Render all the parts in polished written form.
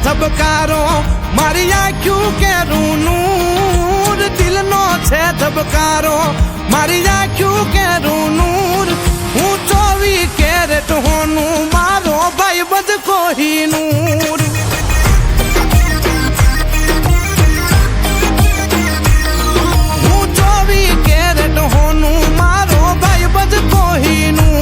ધબકારો મારી આંખ્યું કેરું નૂર દિલનો છે ધબકારો મારી આંખ્યું કેરું નૂર હું 24 કેરેટ હોનું મારો ભાઈ બધ કોહિનૂર હું 24 કેરેટ હોનું મારો ભાઈ બધ કોહિનૂર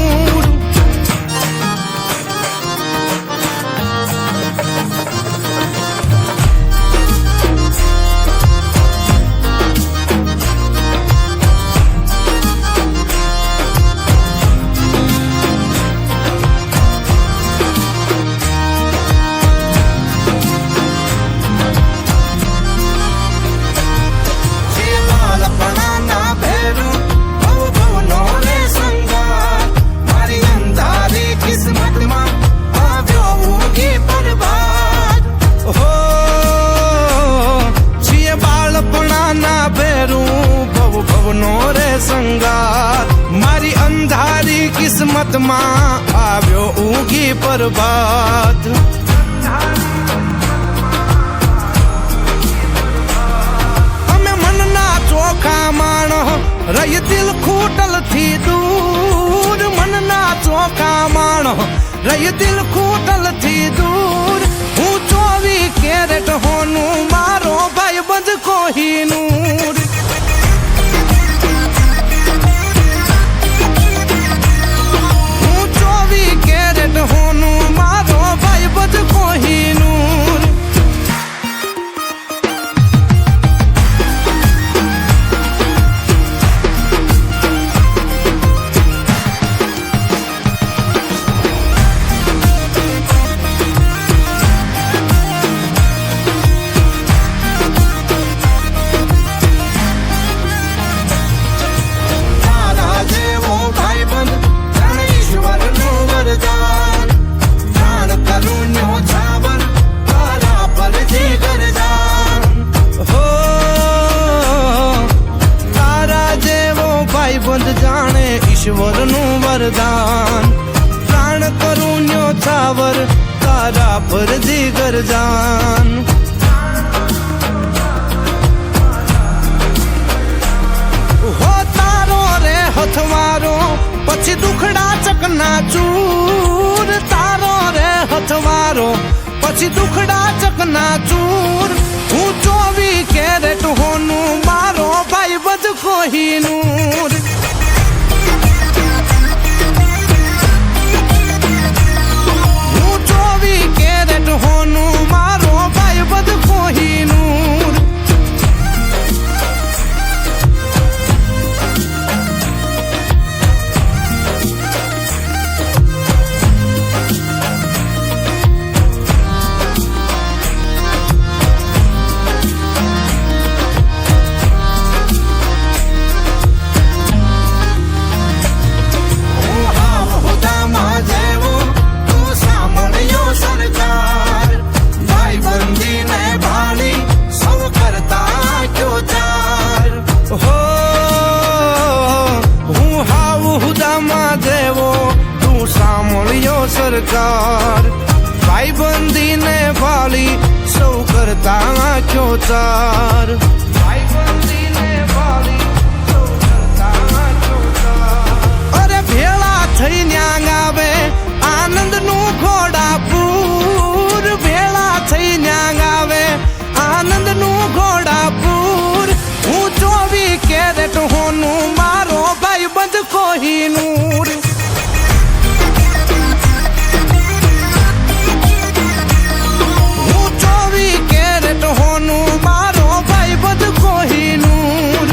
મારી અંધારી કિસ્મત માં આવ્યો ઊંઘી પ્રભાત અમે મનના ચોખા માણો રહી દિલ ખૂટલ થી દૂર મનના ચોખા માણો રહી દિલ ખૂટલ થી દૂર હું 24 કેરેટ હોનું મારો ભાઈ બંધ કોહિનૂર હોનું મારો ભાઈ બધ કોહિનૂર તારા જેવો ભાઈ બંધ જાણે ઈશ્વરનું વરદાન બંધ જાણે ઈશ્વરનું વરદાન પ્રાણ કરુણ્યો છાવર તારા પર જીગર જાન હો તારો રે હથવારો પછી દુખડા ચકના ચૂર તારો રે હથવારો પછી દુખડા ચકના ચૂર હું 24 કેરેટ હોનું મારો ભાઈ બધ કોહિનૂર હું 24 કેરેટ હોનું મારો ભાઈ બધ કોહિનૂર સરકાર ભાઈબંધીને ભાળી સૌ કરતા આંખ્યો ચાર ભાઈબંધીને ભાળી સૌ કરતા આંખ્યો ચાર અરે ભેળા થઈ ન્યાંગ આવે આનંદનું ઘોડાપુર ભેળા થઈ ન્યાંગ આવે આનંદનું ઘોડાપુર હું 24 કેરેટ હોનું મારો ભાઈ બંધ કોહિનૂર હોનું મારો ભાઈ બધ કોહિનૂર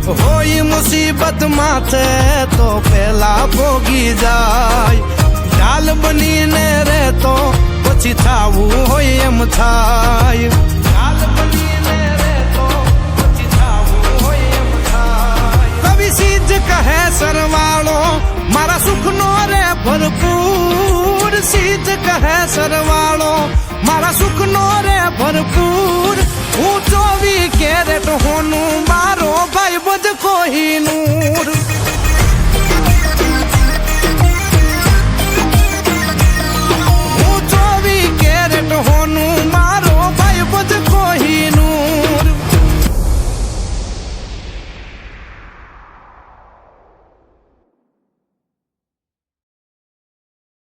હોય મુસીબત માથે તો પેલા ભોગી જાય, ઢાલ બનીને રહેતો પછી થાવું હોય એમ થાય, ઢાલ બનીને રહેતો પછી થાવું હોય એમ થાય. કવિ સીજ કહે સરવાળો મારા સુખનો રે ભરપૂર, સીજ કહે સરવાળો મારા સુખનો રે ભરપૂર. હું 24 કેરેટ હોનું મારો ભાઈ બધ કોહીનું.